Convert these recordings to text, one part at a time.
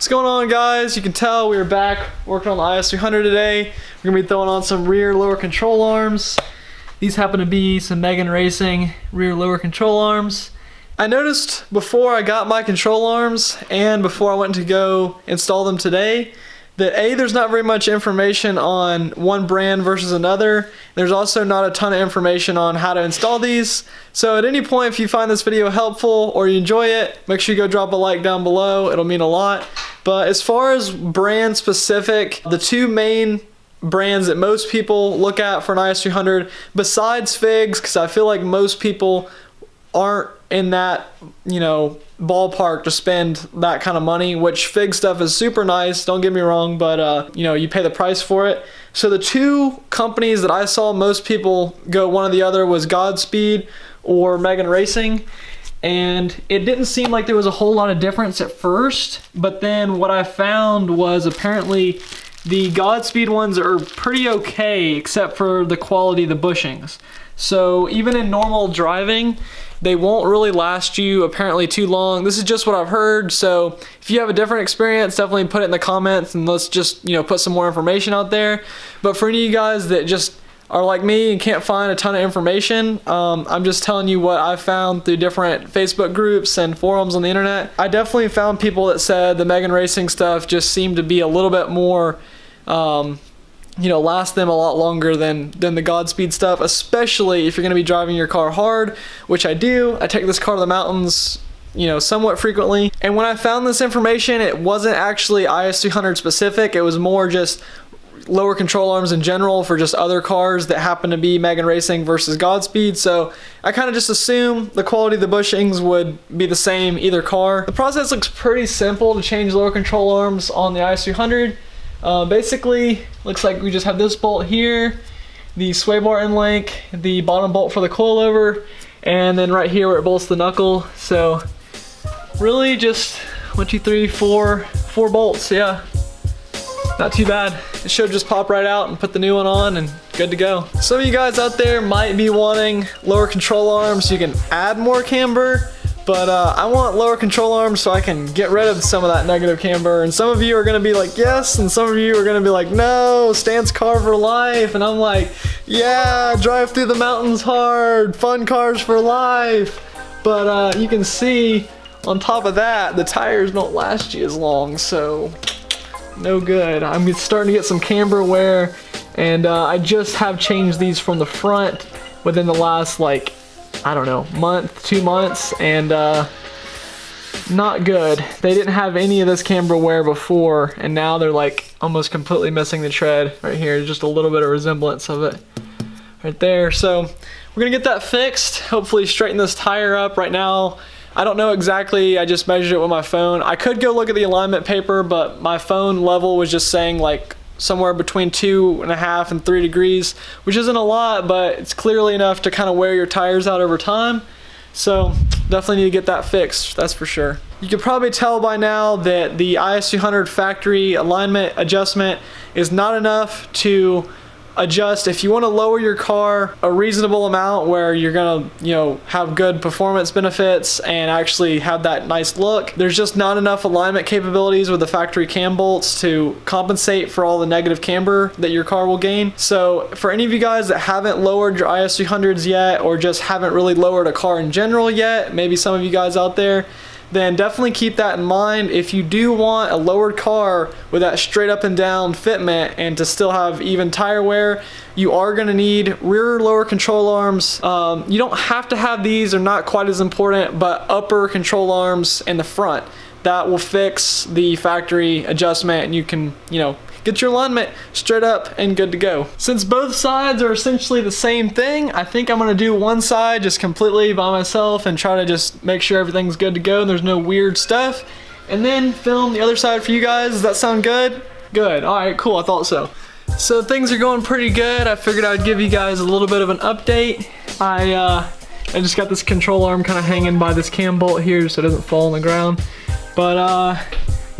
What's going on, guys? You can tell we are back working on the Is300 today. We're gonna be throwing on some rear lower control arms. These happen to be some Megan Racing rear lower control arms. I noticed before I got my control arms and before I went to go install them today that there's not very much information on one brand versus another. There's also not a ton of information on how to install these. So at any point, if you find this video helpful or you enjoy it, make sure you go drop a like down below. It'll mean a lot. But as far as brand specific, the two main brands that most people look at for an Is300, besides Figs, because I feel like most people aren't in that, ballpark to spend that kind of money, which Fig stuff is super nice, don't get me wrong, but you pay the price for it. So the two companies that I saw most people go one or the other was Godspeed or Megan Racing, and it didn't seem like there was a whole lot of difference at first, but then what I found was apparently the Godspeed ones are pretty okay except for the quality of the bushings. So even in normal driving, they won't really last you apparently too long. This is just what I've heard, so if you have a different experience, definitely put it in the comments and let's just put some more information out there. But for any of you guys that just are like me and can't find a ton of information, I'm just telling you what I've found through different Facebook groups and forums on the internet. I definitely found people that said the Megan Racing stuff just seemed to be a little bit more last them a lot longer than the Godspeed stuff, especially if you're going to be driving your car hard, which I do. I take this car to the mountains, somewhat frequently. And when I found this information, it wasn't actually Is300 specific. It was more just lower control arms in general for just other cars that happen to be Megan Racing versus Godspeed. So I kind of just assumed the quality of the bushings would be the same either car. The process looks pretty simple to change lower control arms on the Is300. Basically, looks like we just have this bolt here, the sway bar end link, the bottom bolt for the coilover, and then right here where it bolts the knuckle. So really just 1, 2, 3, 4 bolts. Yeah, not too bad. It should just pop right out and put the new one on and good to go. Some of you guys out there might be wanting lower control arms so you can add more camber. But I want lower control arms so I can get rid of some of that negative camber. And some of you are going to be like, yes. And some of you are going to be like, no, Stan's car for life. And I'm like, yeah, drive through the mountains hard. Fun cars for life. But you can see on top of that, the tires don't last you as long. So no good. I'm starting to get some camber wear. And I just have changed these from the front within the last I don't know, month, 2 months, and not good. They didn't have any of this camber wear before, and now they're almost completely missing the tread right here. Just a little bit of resemblance of it right there. So we're gonna get that fixed, hopefully straighten this tire up. Right now, I don't know exactly, I just measured it with my phone. I could go look at the alignment paper, but my phone level was just saying somewhere between 2.5 and 3 degrees, which isn't a lot, but it's clearly enough to kind of wear your tires out over time. So definitely need to get that fixed, that's for sure. You can probably tell by now that the Is300 factory alignment adjustment is not enough to adjust. If you want to lower your car a reasonable amount where you're gonna have good performance benefits and actually have that nice look, there's just not enough alignment capabilities with the factory cam bolts to compensate for all the negative camber that your car will gain. So for any of you guys that haven't lowered your Is300s yet, or just haven't really lowered a car in general yet, maybe some of you guys out there, then definitely keep that in mind. If you do want a lowered car with that straight up and down fitment and to still have even tire wear, you are going to need rear lower control arms. You don't have to have these, they're not quite as important, but upper control arms in the front. That will fix the factory adjustment and you can, get your alignment straight up and good to go. Since both sides are essentially the same thing, I think I'm gonna do one side just completely by myself and try to just make sure everything's good to go and there's no weird stuff, and then film the other side for you guys. Does that sound good? Good, all right, cool, I thought so. So things are going pretty good. I figured I'd give you guys a little bit of an update. I just got this control arm kind of hanging by this cam bolt here so it doesn't fall on the ground. But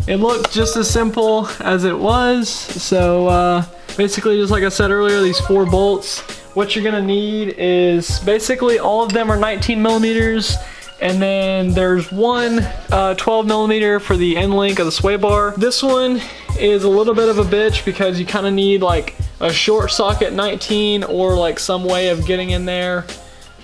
it looked just as simple as it was. So basically, just like I said earlier, these 4 bolts, what you're gonna need is basically all of them are 19 millimeters. And then there's one 12 millimeter for the end link of the sway bar. This one is a little bit of a bitch because you kind of need like a short socket 19 or like some way of getting in there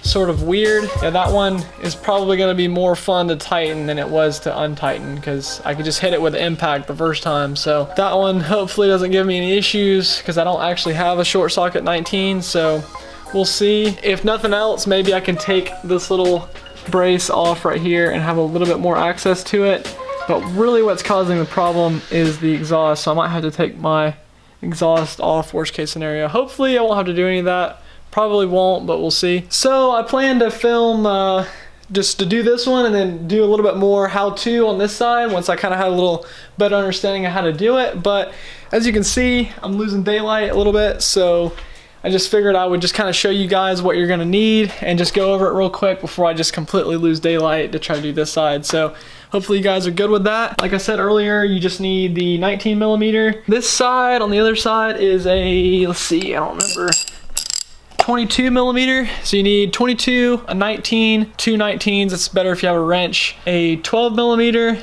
sort of weird. Yeah, that one is probably going to be more fun to tighten than it was to untighten because I could just hit it with impact the first time. So that one hopefully doesn't give me any issues because I don't actually have a short socket 19. So we'll see. If nothing else, maybe I can take this little brace off right here and have a little bit more access to it. But really what's causing the problem is the exhaust. So I might have to take my exhaust off, worst case scenario. Hopefully I won't have to do any of that. Probably won't, but we'll see. So I plan to film just to do this one and then do a little bit more how-to on this side once I kind of had a little better understanding of how to do it. But as you can see, I'm losing daylight a little bit, so I just figured I would just kind of show you guys what you're gonna need and just go over it real quick before I just completely lose daylight to try to do this side. So hopefully you guys are good with that. Like I said earlier, you just need the 19 millimeter. This side, on the other side, is a, let's see, I don't remember, 22 millimeter. So you need 22, a 19, two 19s. It's better if you have a wrench, a 12 millimeter,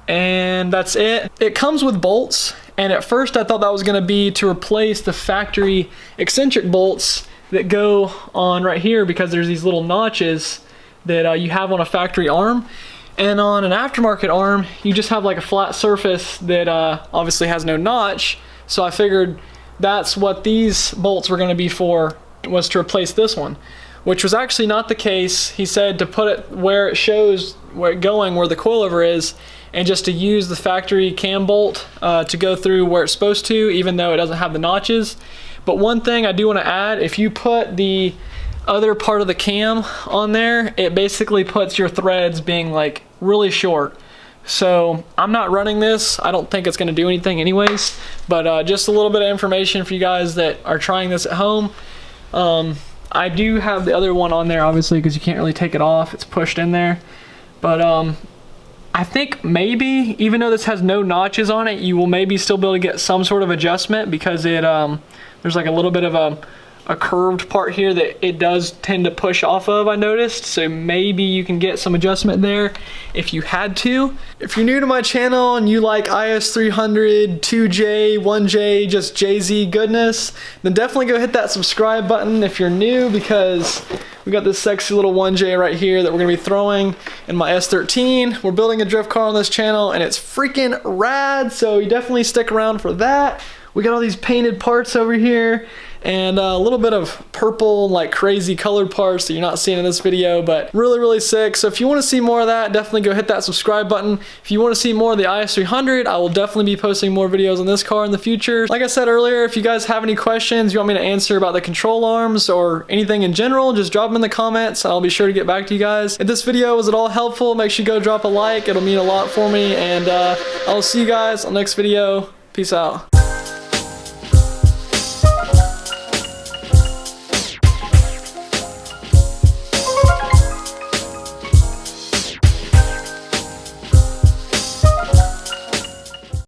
and that's it. It comes with bolts, and at first I thought that was gonna be to replace the factory eccentric bolts that go on right here because there's these little notches that you have on a factory arm. And on an aftermarket arm, you just have like a flat surface that obviously has no notch. So I figured that's what these bolts were gonna be for, was to replace this one, which was actually not the case. He said to put it where it shows where the coilover is, and just to use the factory cam bolt to go through where it's supposed to, even though it doesn't have the notches. But one thing I do want to add, if you put the other part of the cam on there, it basically puts your threads being like really short. So I'm not running this. I don't think it's going to do anything anyways, but just a little bit of information for you guys that are trying this at home. I do have the other one on there obviously because you can't really take it off. It's pushed in there. But I think maybe, even though this has no notches on it, you will maybe still be able to get some sort of adjustment because it there's like a little bit of a curved part here that it does tend to push off of, I noticed. So maybe you can get some adjustment there if you had to. If you're new to my channel and you like Is300, 2J, 1J, just JZ goodness, then definitely go hit that subscribe button if you're new, because we got this sexy little 1J right here that we're gonna be throwing in my S13. We're building a drift car on this channel and it's freaking rad, so you definitely stick around for that. We got all these painted parts over here and a little bit of purple, like crazy colored parts that you're not seeing in this video, but really, really sick. So if you want to see more of that, definitely go hit that subscribe button. If you want to see more of the Is300, I will definitely be posting more videos on this car in the future. Like I said earlier, if you guys have any questions you want me to answer about the control arms or anything in general, just drop them in the comments and I'll be sure to get back to you guys. If this video was at all helpful, make sure you go drop a like. It'll mean a lot for me, and I'll see you guys on the next video. Peace out.